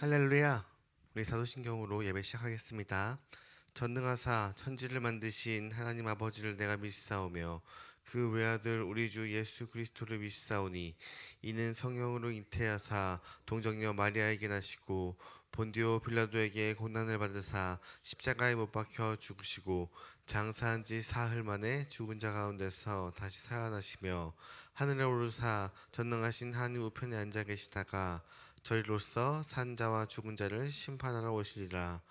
할렐루야. 우리 사도신경으로 예배 시작하겠습니다. 전능하사 천지를 만드신 하나님 아버지를 내가 믿사오며 그 외아들 우리 주 예수 그리스도를 믿사오니 이는 성령으로 잉태하사 동정녀 마리아에게 나시고 본디오 빌라도에게 고난을 받으사 십자가에 못 박혀 죽으시고 장사한 지 사흘 만에 죽은 자 가운데서 다시 살아나시며 하늘에 오르사 전능하신 하늘 우편에 앉아 계시다가 저희로서 산자와 죽은 자를 심판하러 오시리라.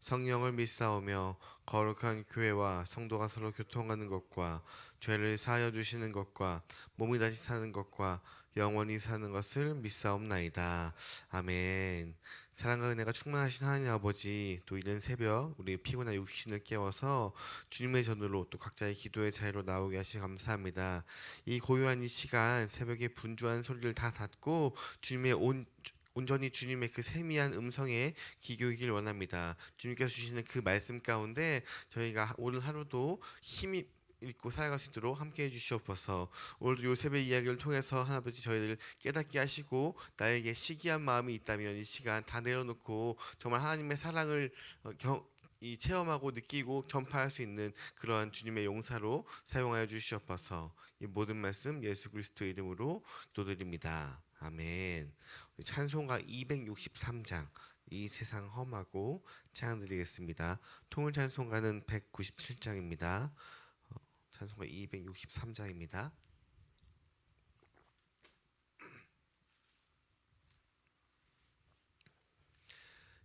성령을 믿사오며 거룩한 교회와 성도가 서로 교통하는 것과 죄를 사하여 주시는 것과 몸이 다시 사는 것과 영원히 사는 것을 믿사옵나이다. 아멘. 사랑과 은혜가 충만하신 하나님 아버지, 또 이른 새벽 우리 피곤한 육신을 깨워서 주님의 전으로 또 각자의 기도의 자리로 나오게 하시 감사합니다. 이 고요한 이 시간 새벽에 분주한 소리를 다 닫고 주님의 온전히 주님의 그 세미한 음성에 귀 기울이길 원합니다. 주님께서 주시는 그 말씀 가운데 저희가 오늘 하루도 힘이 있고 살아갈 수 있도록 함께해 주시옵소서. 오늘도 요셉의 이야기를 통해서 하나님아버지 저희를 깨닫게 하시고 나에게 시기한 마음이 있다면 이 시간 다 내려놓고 정말 하나님의 사랑을 체험하고 느끼고 전파할 수 있는 그러한 주님의 용사로 사용하여 주시옵소서. 이 모든 말씀 예수 그리스도의 이름으로 기도드립니다. 아멘. 우리 찬송가 263장 이 세상 험하고 찬양 드리겠습니다. 통일 찬송가는 197장입니다. 찬송가 263장입니다.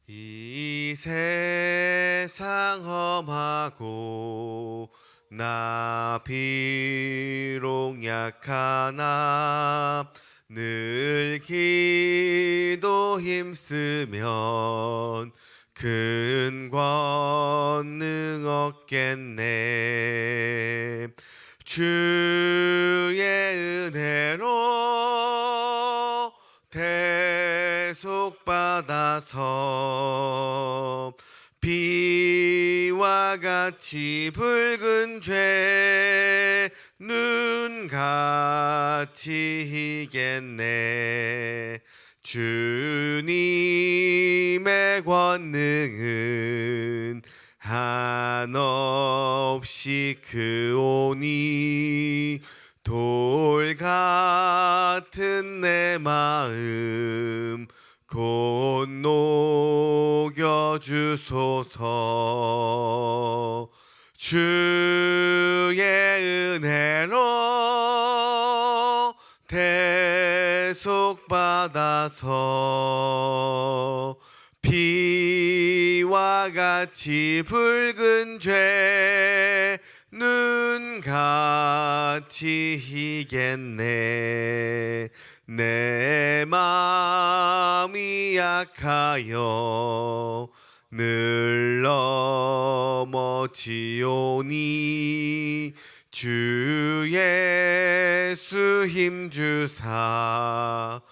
이 세상 험하고 나 비록 약하나 늘 기도 힘쓰면 큰 권능 얻겠네. 주의 은혜로 대속받아서 비와 같이 붉은 죄 눈같이 이겠네. 주님의 권능은 한없이 크오니 돌 같은 내 마음 곧 녹여주소서. 주의 은혜로 대속받아서 비와 같이 붉은 죄 눈같이 이겠네. 내 마음이 약하여 늘 넘어지오니 주 예수 힘주사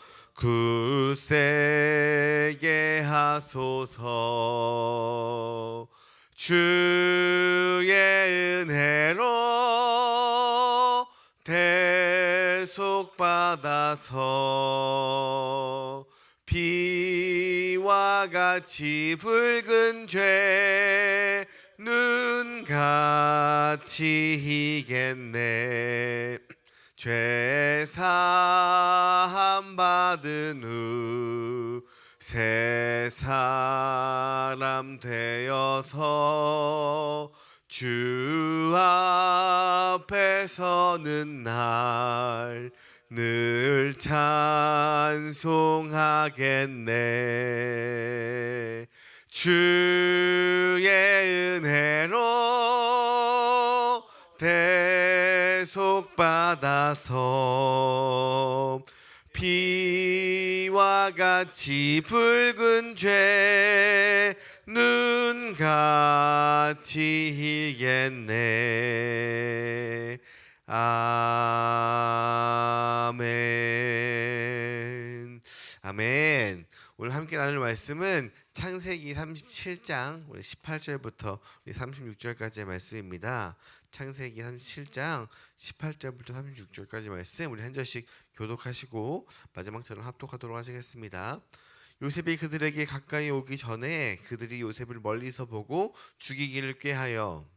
굳세게 하소서. 주의 은혜로 대속받아서 비와 같이 붉은 죄 눈같이 이겠네. 죄 사함 받은 후 새 사람 되어서 주 앞에 서는 날 늘 찬송하겠네. 주의 은혜로 대속받아서 비와 같이 붉은 죄 눈같이 이겠네. 아멘. 아멘. 오늘 함께 나눌 말씀은 창세기 37장 우리 18절부터 우리 36절까지의 말씀입니다. 창세기 37장 18절부터 36절까지 말씀 우리 한 절씩 교독하시고 마지막 절을 합독하도록 하시겠습니다. 요셉이 그들에게 가까이 오기 전에 그들이 요셉을 멀리서 보고 죽이기를 꾀하여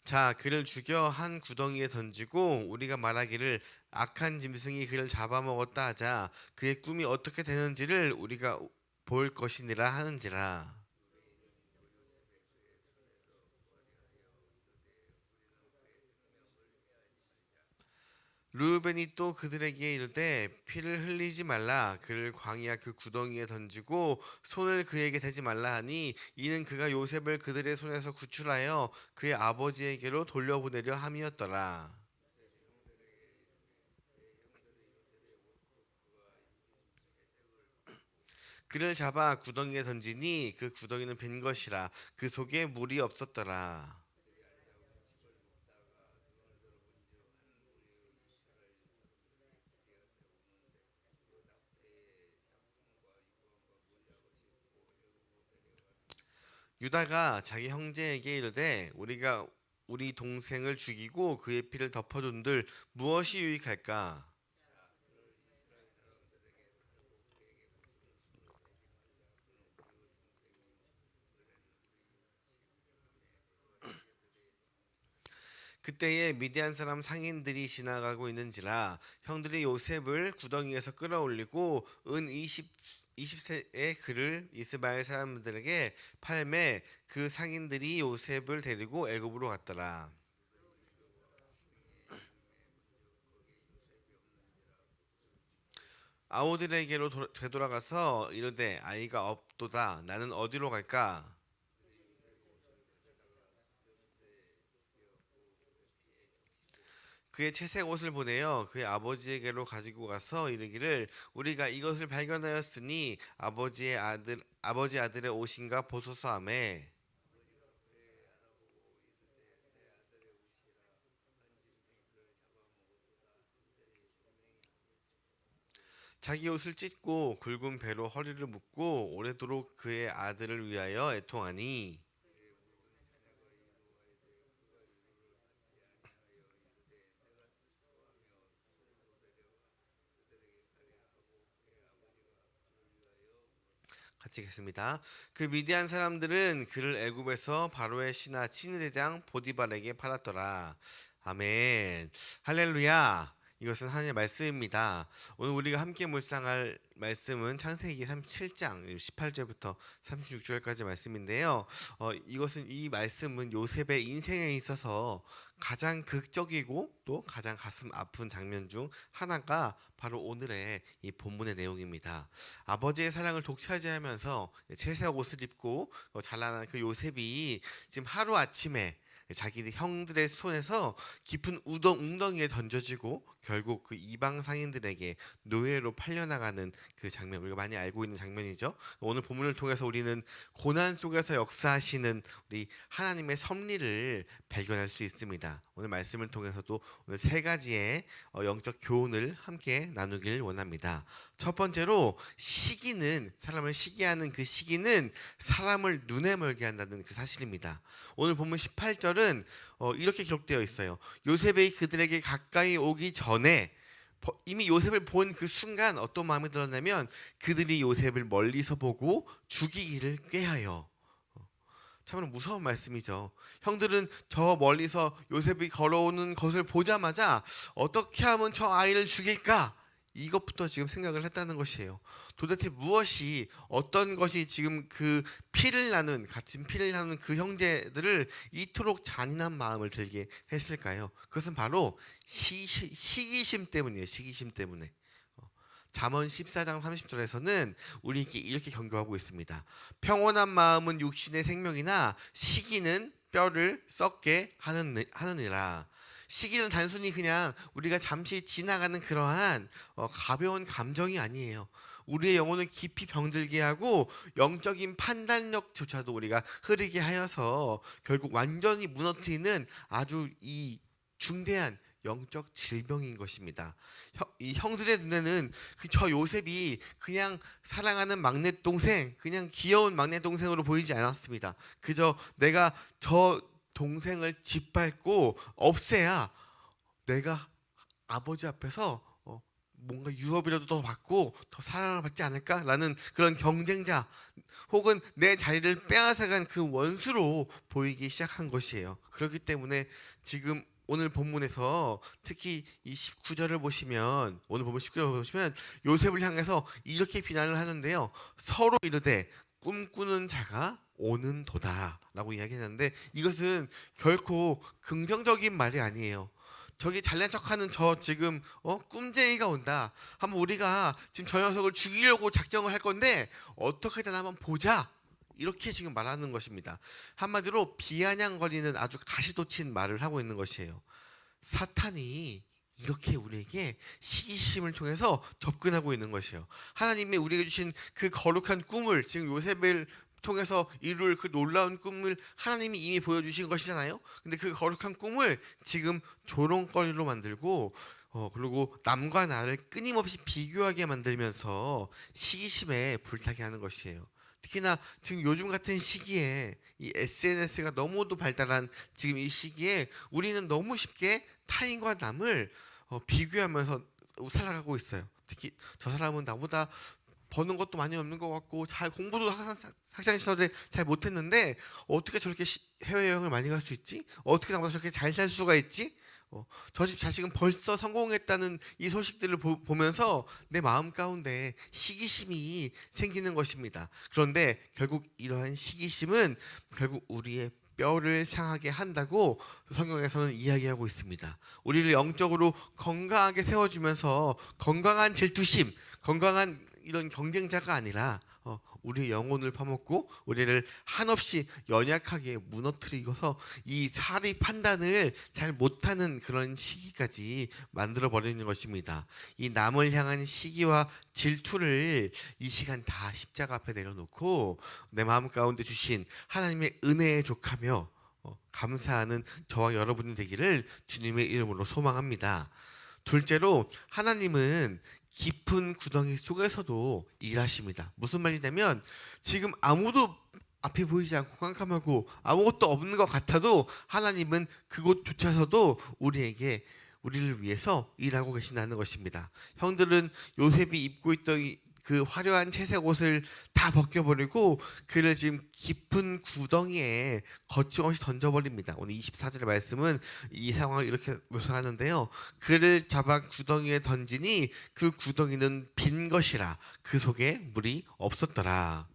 자 그를 죽여 한 구덩이에 던지고 우리가 말하기를 악한 짐승이 그를 잡아먹었다 하자 그의 꿈이 어떻게 되는지를 우리가 볼 것이니라 하는지라. 르우벤이 또 그들에게 이르되 피를 흘리지 말라 그를 광야 그 구덩이에 던지고 손을 그에게 대지 말라 하니 이는 그가 요셉을 그들의 손에서 구출하여 그의 아버지에게로 돌려보내려 함이었더라. 그를 잡아 구덩이에 던지니 그 구덩이는 빈 것이라 그 속에 물이 없었더라. 유다가 자기 형제에게 이르되 우리가 우리 동생을 죽이고 그의 피를 덮어둔들 무엇이 유익할까? 그때에 미디안 사람 상인들이 지나가고 있는지라 형들이 요셉을 구덩이에서 끌어올리고 은 20세의 그를 이스마엘 사람들에게 팔매 그 상인들이 요셉을 데리고 애굽으로 갔더라. 아우들에게로 되돌아가서 이르되 아이가 없도다 나는 어디로 갈까? 그의 채색 옷을 보내어 그의 아버지에게로 가지고 가서 이르기를 우리가 이것을 발견하였으니 아버지 아들의 옷인가 보소서 하매 자기 옷을 찢고 굵은 배로 허리를 묶고 오래도록 그의 아들을 위하여 애통하니 같이 읽겠습니다. 그 미디안 사람들은 그를 애굽에서 바로의 신하 친위대장 보디발에게 팔았더라. 아멘. 할렐루야. 이것은 하나님의 말씀입니다. 오늘 우리가 함께 묵상할 말씀은 창세기 37장 18절부터 36절까지 말씀인데요. 이것은 이 말씀은 요셉의 인생에 있어서 가장 극적이고 또 가장 가슴 아픈 장면 중 하나가 바로 오늘의 이 본문의 내용입니다. 아버지의 사랑을 독차지하면서 채색 옷을 입고 잘난한 그 요셉이 지금 하루 아침에 자기 형들의 손에서 깊은 웅덩이에 던져지고 결국 그 이방 상인들에게 노예로 팔려나가는 그 장면 우리가 많이 알고 있는 장면이죠. 오늘 본문을 통해서 우리는 고난 속에서 역사하시는 우리 하나님의 섭리를 발견할 수 있습니다. 오늘 말씀을 통해서도 오늘 세 가지의 영적 교훈을 함께 나누길 원합니다. 첫 번째로 시기는 사람을 시기하는 그 시기는 사람을 눈에 멀게 한다는 그 사실입니다. 오늘 본문 18절은 이렇게 기록되어 있어요. 요셉이 그들에게 가까이 오기 전에 이미 요셉을 본 그 순간 어떤 마음이 들었냐면 그들이 요셉을 멀리서 보고 죽이기를 꾀하여. 참으로 무서운 말씀이죠. 형들은 저 멀리서 요셉이 걸어오는 것을 보자마자 어떻게 하면 저 아이를 죽일까? 이것부터 지금 생각을 했다는 것이에요. 도대체 무엇이 어떤 것이 지금 그 같은 피를 나눈 그 형제들을 이토록 잔인한 마음을 들게 했을까요? 그것은 바로 시기심 때문이에요. 시기심 때문에. 잠언 14장 30절에서는 우리에게 이렇게 경고하고 있습니다. 평온한 마음은 육신의 생명이나 시기는 뼈를 썩게 하느니라. 시기는 단순히 그냥 우리가 잠시 지나가는 그러한 가벼운 감정이 아니에요. 우리의 영혼을 깊이 병들게 하고 영적인 판단력조차도 우리가 흐리게 하여서 결국 완전히 무너뜨리는 아주 이 중대한 영적 질병인 것입니다. 이 형들의 눈에는 저 요셉이 그냥 사랑하는 막내 동생, 그냥 귀여운 막내 동생으로 보이지 않았습니다. 그저 내가 저 동생을 짓밟고 없애야 내가 아버지 앞에서 뭔가 유업이라도 더 받고 더 사랑을 받지 않을까라는 그런 경쟁자 혹은 내 자리를 빼앗아간 그 원수로 보이기 시작한 것이에요. 그렇기 때문에 지금 오늘 본문에서 특히 이 19절을 보시면, 오늘 본문 19절을 보시면 요셉을 향해서 이렇게 비난을 하는데요. 서로 이르되 꿈꾸는 자가 오는도다 라고 이야기하는데, 이것은 결코 긍정적인 말이 아니에요. 저기 잘난 척하는 저 지금 꿈쟁이가 온다. 한번 우리가 지금 저 녀석을 죽이려고 작정을 할 건데 어떻게든 한번 보자. 이렇게 지금 말하는 것입니다. 한마디로 비아냥거리는 아주 가시돋친 말을 하고 있는 것이에요. 사탄이 이렇게 우리에게 시기심을 통해서 접근하고 있는 것이에요. 하나님이 우리에게 주신 그 거룩한 꿈을, 지금 요셉을 통해서 이룰 그 놀라운 꿈을 하나님이 이미 보여주신 것이잖아요. 근데 그 거룩한 꿈을 지금 조롱거리로 만들고 그리고 남과 나를 끊임없이 비교하게 만들면서 시기심에 불타게 하는 것이에요. 특히나 지금 요즘 같은 시기에 이 SNS가 너무도 발달한 지금 이 시기에 우리는 너무 쉽게 타인과 남을 비교하면서 살아가고 있어요. 특히 저 사람은 나보다 버는 것도 많이 없는 것 같고 잘 공부도 학창 시절에 잘 못했는데 어떻게 저렇게 해외여행을 많이 갈 수 있지? 어떻게 나보다 저렇게 잘 살 수가 있지? 저 집 자식은 벌써 성공했다는 이 소식들을 보면서 내 마음 가운데 시기심이 생기는 것입니다. 그런데 결국 이러한 시기심은 결국 우리의 뼈를 상하게 한다고 성경에서는 이야기하고 있습니다. 우리를 영적으로 건강하게 세워주면서 건강한 질투심, 건강한 이런 경쟁자가 아니라 우리의 영혼을 파먹고 우리를 한없이 연약하게 무너뜨리고서 이 사리 판단을 잘 못하는 그런 시기까지 만들어 버리는 것입니다. 이 남을 향한 시기와 질투를 이 시간 다 십자가 앞에 내려놓고 내 마음 가운데 주신 하나님의 은혜에 족하며 감사하는 저와 여러분이 되기를 주님의 이름으로 소망합니다. 둘째로, 하나님은 깊은 구덩이 속에서도 일하십니다. 무슨 말이냐면 지금 아무도 앞이 보이지 않고 깜깜하고 아무것도 없는 것 같아도 하나님은 그곳조차서도 우리를 위해서 일하고 계신다는 것입니다. 형들은 요셉이 입고 있던 그 화려한 채색 옷을 다 벗겨버리고 그를 지금 깊은 구덩이에 거침없이 던져버립니다. 오늘 24절의 말씀은 이 상황을 이렇게 묘사하는데요. 그를 잡아 구덩이에 던지니 그 구덩이는 빈 것이라 그 속에 물이 없었더라.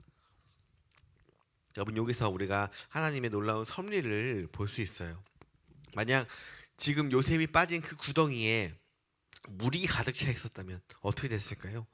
여러분, 여기서 우리가 하나님의 놀라운 섭리를 볼 수 있어요. 만약 지금 요셉이 빠진 그 구덩이에 물이 가득 차 있었다면 어떻게 됐을까요?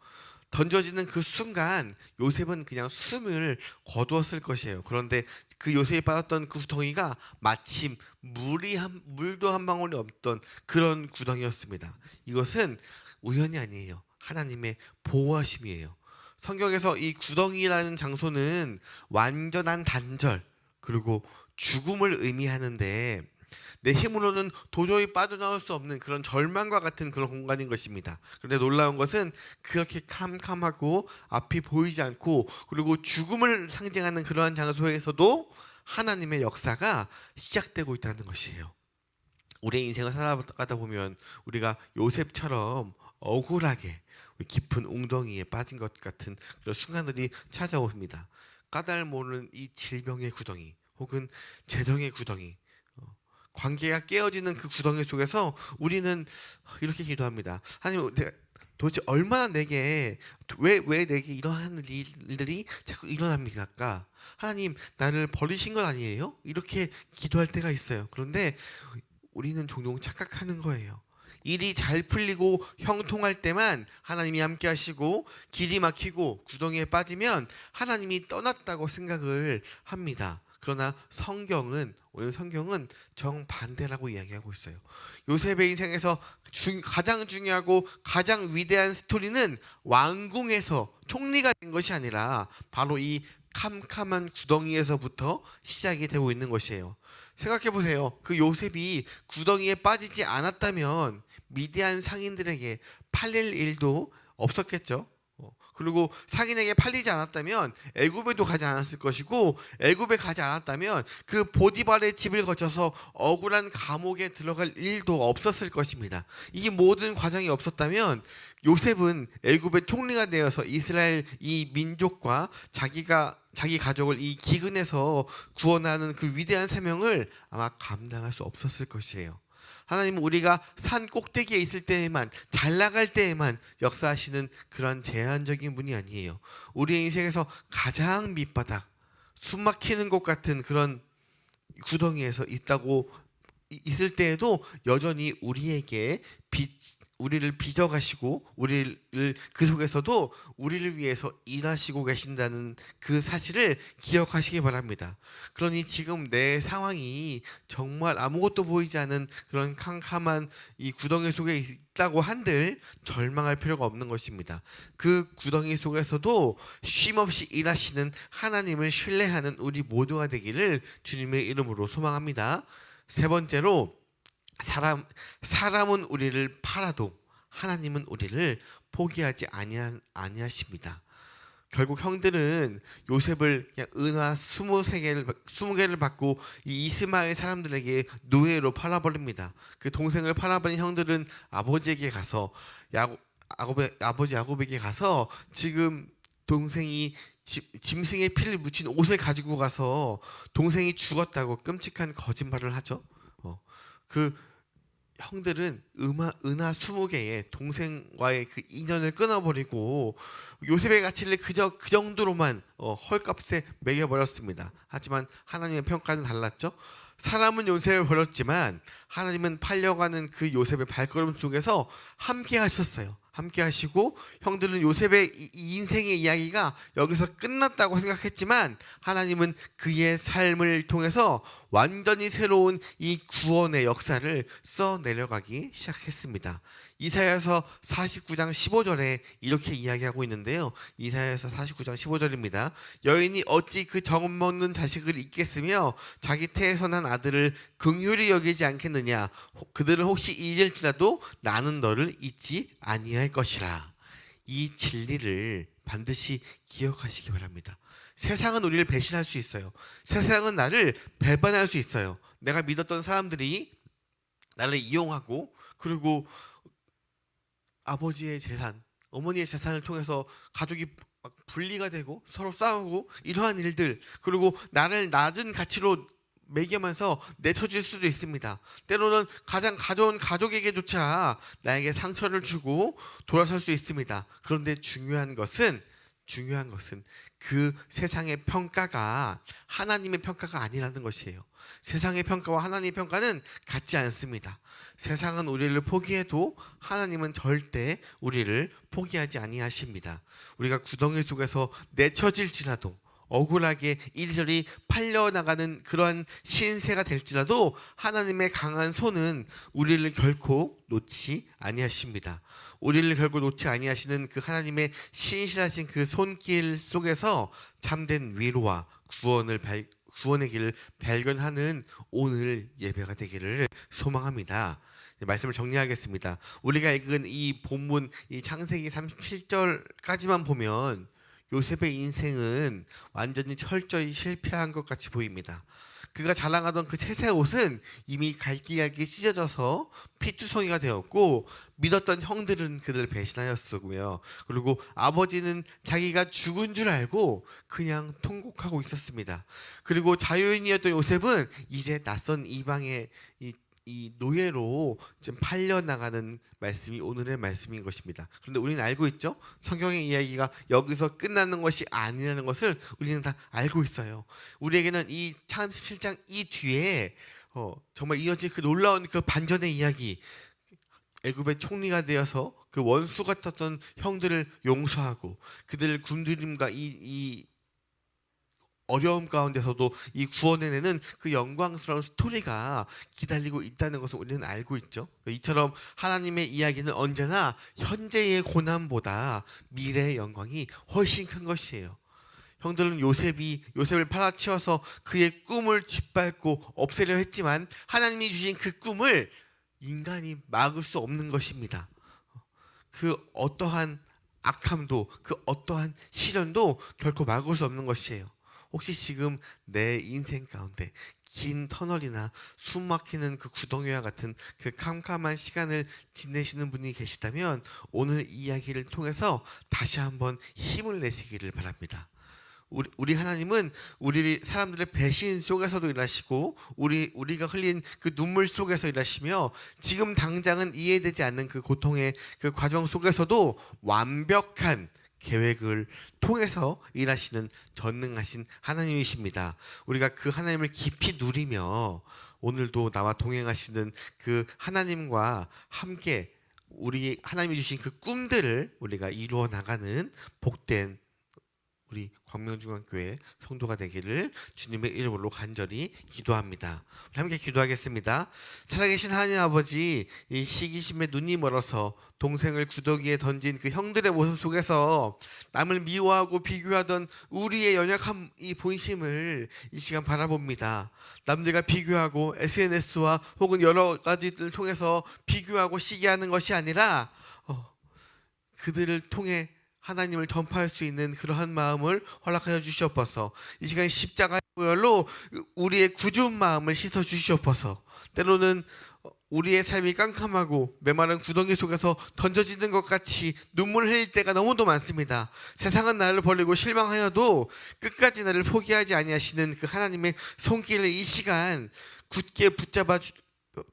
던져지는 그 순간 요셉은 그냥 숨을 거두었을 것이에요. 그런데 그 요셉이 빠졌던 그 구덩이가 마침 물도 한 방울이 없던 그런 구덩이였습니다. 이것은 우연이 아니에요. 하나님의 보호하심이에요. 성경에서 이 구덩이라는 장소는 완전한 단절 그리고 죽음을 의미하는데 내 힘으로는 도저히 빠져나올 수 없는 그런 절망과 같은 그런 공간인 것입니다. 그런데 놀라운 것은 그렇게 캄캄하고 앞이 보이지 않고 그리고 죽음을 상징하는 그러한 장소에서도 하나님의 역사가 시작되고 있다는 것이에요. 우리의 인생을 살아가다 보면 우리가 요셉처럼 억울하게 깊은 웅덩이에 빠진 것 같은 그런 순간들이 찾아옵니다. 까닭 모르는 이 질병의 구덩이 혹은 재정의 구덩이, 관계가 깨어지는 그 구덩이 속에서 우리는 이렇게 기도합니다. 하나님, 도대체 얼마나 내게 왜 내게 이러한 일들이 자꾸 일어납니까? 하나님, 나를 버리신 건 아니에요? 이렇게 기도할 때가 있어요. 그런데 우리는 종종 착각하는 거예요. 일이 잘 풀리고 형통할 때만 하나님이 함께 하시고 길이 막히고 구덩이에 빠지면 하나님이 떠났다고 생각을 합니다. 그러나 오늘 성경은 정반대라고 이야기하고 있어요. 요셉의 인생에서 가장 중요하고 가장 위대한 스토리는 왕궁에서 총리가 된 것이 아니라 바로 이 캄캄한 구덩이에서부터 시작이 되고 있는 것이에요. 생각해 보세요. 그 요셉이 구덩이에 빠지지 않았다면 미디안 상인들에게 팔릴 일도 없었겠죠. 그리고 상인에게 팔리지 않았다면 애굽에도 가지 않았을 것이고, 애굽에 가지 않았다면 그 보디발의 집을 거쳐서 억울한 감옥에 들어갈 일도 없었을 것입니다. 이 모든 과정이 없었다면 요셉은 애굽의 총리가 되어서 이스라엘 이 민족과 자기 가족을 이 기근에서 구원하는 그 위대한 사명을 아마 감당할 수 없었을 것이에요. 하나님은 우리가 산 꼭대기에 있을 때에만, 잘 나갈 때에만 역사하시는 그런 제한적인 분이 아니에요. 우리의 인생에서 가장 밑바닥, 숨 막히는 곳 같은 그런 구덩이에서 있을 때에도 여전히 우리를 빚어가시고, 우리를 그 속에서도 우리를 위해서 일하시고 계신다는 그 사실을 기억하시기 바랍니다. 그러니 지금 내 상황이 정말 아무것도 보이지 않은 그런 캄캄한 이 구덩이 속에 있다고 한들 절망할 필요가 없는 것입니다. 그 구덩이 속에서도 쉼없이 일하시는 하나님을 신뢰하는 우리 모두가 되기를 주님의 이름으로 소망합니다. 세 번째로, 사람은 우리를 팔아도 하나님은 우리를 포기하지 아니하십니다. 결국 형들은 요셉을 그냥 은화 20개를 받고 이 이스마엘 사람들에게 노예로 팔아버립니다. 그 동생을 팔아버린 형들은 아버지에게 가서 아버지 야곱에게 가서 지금 동생이 짐승의 피를 묻힌 옷을 가지고 가서 동생이 죽었다고 끔찍한 거짓말을 하죠. 그 형들은 은하 20개의 동생과의 그 인연을 끊어버리고 요셉의 가치를 그저 그 정도로만 헐값에 매겨버렸습니다. 하지만 하나님의 평가는 달랐죠. 사람은 요셉을 버렸지만 하나님은 팔려가는 그 요셉의 발걸음 속에서 함께 하셨어요. 함께 하시고, 형들은 요셉의 인생의 이야기가 여기서 끝났다고 생각했지만 하나님은 그의 삶을 통해서 완전히 새로운 이 구원의 역사를 써내려가기 시작했습니다. 이사야서 49장 15절에 이렇게 이야기하고 있는데요. 이사야서 49장 15절입니다. 여인이 어찌 그 정음 먹는 자식을 잊겠으며 자기 태에서 난 아들을 긍휼히 여기지 않겠느냐. 그들은 혹시 잊을지라도 나는 너를 잊지 아니할 것이라. 이 진리를 반드시 기억하시기 바랍니다. 세상은 우리를 배신할 수 있어요. 세상은 나를 배반할 수 있어요. 내가 믿었던 사람들이 나를 이용하고, 그리고 아버지의 재산, 어머니의 재산을 통해서 가족이 분리가 되고 서로 싸우고, 이러한 일들, 그리고 나를 낮은 가치로 매기면서 내쳐질 수도 있습니다. 때로는 가장 가져온 가족에게조차 나에게 상처를 주고 돌아설 수 있습니다. 그런데 중요한 것은 그 세상의 평가가 하나님의 평가가 아니라는 것이에요. 세상의 평가와 하나님의 평가는 같지 않습니다. 세상은 우리를 포기해도 하나님은 절대 우리를 포기하지 아니하십니다. 우리가 구덩이 속에서 내쳐질지라도, 억울하게 이리저리 팔려나가는 그러한 신세가 될지라도 하나님의 강한 손은 우리를 결코 놓지 아니하십니다. 우리를 결코 놓지 아니하시는 그 하나님의 신실하신 그 손길 속에서 참된 위로와 구원의 길을 발견하는 오늘 예배가 되기를 소망합니다. 말씀을 정리하겠습니다. 우리가 읽은 이 본문, 이 창세기 37절까지만 보면 요셉의 인생은 완전히 철저히 실패한 것 같이 보입니다. 그가 자랑하던 그 채색 옷은 이미 갈기갈기 찢어져서 피투성이가 되었고, 믿었던 형들은 그들을 배신하였으고요. 그리고 아버지는 자기가 죽은 줄 알고 그냥 통곡하고 있었습니다. 그리고 자유인이었던 요셉은 이제 낯선 이방의 이 노예로 지금 팔려나가는 말씀이 오늘의 말씀인 것입니다. 그런데 우리는 알고 있죠? 성경의 이야기가 여기서 끝나는 것이 아니라는 것을 우리는 다 알고 있어요. 우리에게는 이 창세기 17장 이 뒤에 정말 이어진 그 놀라운 그 반전의 이야기, 애굽의 총리가 되어서 그 원수 같았던 형들을 용서하고 그들을 굶주림과 이 어려움 가운데서도 이 구원해내는 그 영광스러운 스토리가 기다리고 있다는 것을 우리는 알고 있죠. 이처럼 하나님의 이야기는 언제나 현재의 고난보다 미래의 영광이 훨씬 큰 것이에요. 형들은 요셉을 팔아치워서 그의 꿈을 짓밟고 없애려 했지만 하나님이 주신 그 꿈을 인간이 막을 수 없는 것입니다. 그 어떠한 악함도 그 어떠한 시련도 결코 막을 수 없는 것이에요. 혹시 지금 내 인생 가운데 긴 터널이나 숨 막히는 그 구덩이와 같은 그 캄캄한 시간을 지내시는 분이 계시다면 오늘 이야기를 통해서 다시 한번 힘을 내시기를 바랍니다. 우리 하나님은 우리 사람들의 배신 속에서도 일하시고 우리가 흘린 그 눈물 속에서 일하시며 지금 당장은 이해되지 않는 그 고통의 그 과정 속에서도 완벽한 계획을 통해서 일하시는 전능하신 하나님이십니다. 우리가 그 하나님을 깊이 누리며 오늘도 나와 동행하시는 그 하나님과 함께 우리 하나님이 주신 그 꿈들을 우리가 이루어 나가는 복된 우리 광명중앙교회 성도가 되기를 주님의 이름으로 간절히 기도합니다. 우리 함께 기도하겠습니다. 살아계신 하나님 아버지, 이 시기심에 눈이 멀어서 동생을 구더기에 던진 그 형들의 모습 속에서 남을 미워하고 비교하던 우리의 연약한 이 본심을 이 시간 바라봅니다. 남들과 비교하고 SNS와 혹은 여러 가지들 통해서 비교하고 시기하는 것이 아니라 그들을 통해 하나님을 전파할 수 있는 그러한 마음을 허락하여 주시옵소서. 이 시간 십자가의 보혈로 우리의 굳은 마음을 씻어 주시옵소서. 때로는 우리의 삶이 깜깜하고 메마른 구덩이 속에서 던져지는 것 같이 눈물을 흘릴 때가 너무도 많습니다. 세상은 나를 버리고 실망하여도 끝까지 나를 포기하지 아니하시는 그 하나님의 손길을 이 시간 굳게 붙잡아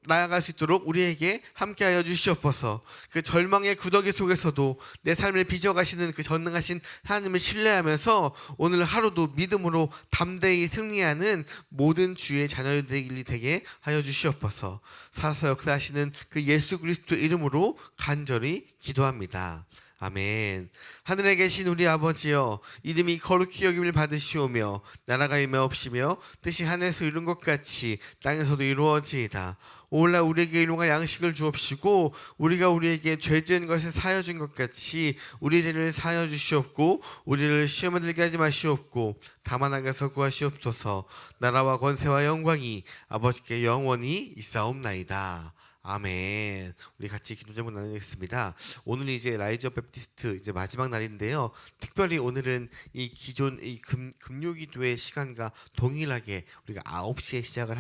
나아갈 수 있도록 우리에게 함께하여 주시옵소서. 그 절망의 구더기 속에서도 내 삶을 빚어가시는 그 전능하신 하나님을 신뢰하면서 오늘 하루도 믿음으로 담대히 승리하는 모든 주의 자녀들이 되게 하여 주시옵소서. 살아서 역사하시는 그 예수 그리스도 이름으로 간절히 기도합니다. 아멘. 하늘에 계신 우리 아버지여, 이름이 거룩히 여김을 받으시오며 나라가 임하옵시며 뜻이 하늘에서 이룬 것 같이 땅에서도 이루어지이다. 오늘날 우리에게 일용할 양식을 주옵시고 우리가 우리에게 죄 지은 것을 사하여 준 것 같이 우리 죄를 사하여 주시옵고 우리를 시험에 들게 하지 마시옵고 다만 악에서 구하시옵소서. 나라와 권세와 영광이 아버지께 영원히 있사옵나이다. 아멘. 우리 같이 기도 제목 나누겠습니다. 오늘 이제 라이즈 베프티스트 이제 마지막 날인데요. 특별히 오늘은 이 기존 이 금요기도의 시간과 동일하게 우리가 9시에 시작을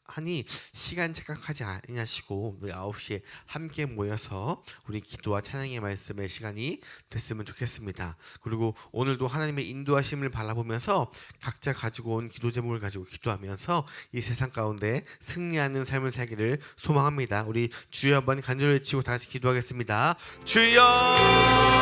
하니 시간 착각하지 아니하시고 9시에 함께 모여서 우리 기도와 찬양의 말씀의 시간이 됐으면 좋겠습니다. 그리고 오늘도 하나님의 인도하심을 바라보면서 각자 가지고 온 기도 제목을 가지고 기도하면서 이 세상 가운데 승리하는 삶을 살기를 소망합니다. 우리 주여 한번 간절히 외치고 다시 기도하겠습니다. 주여!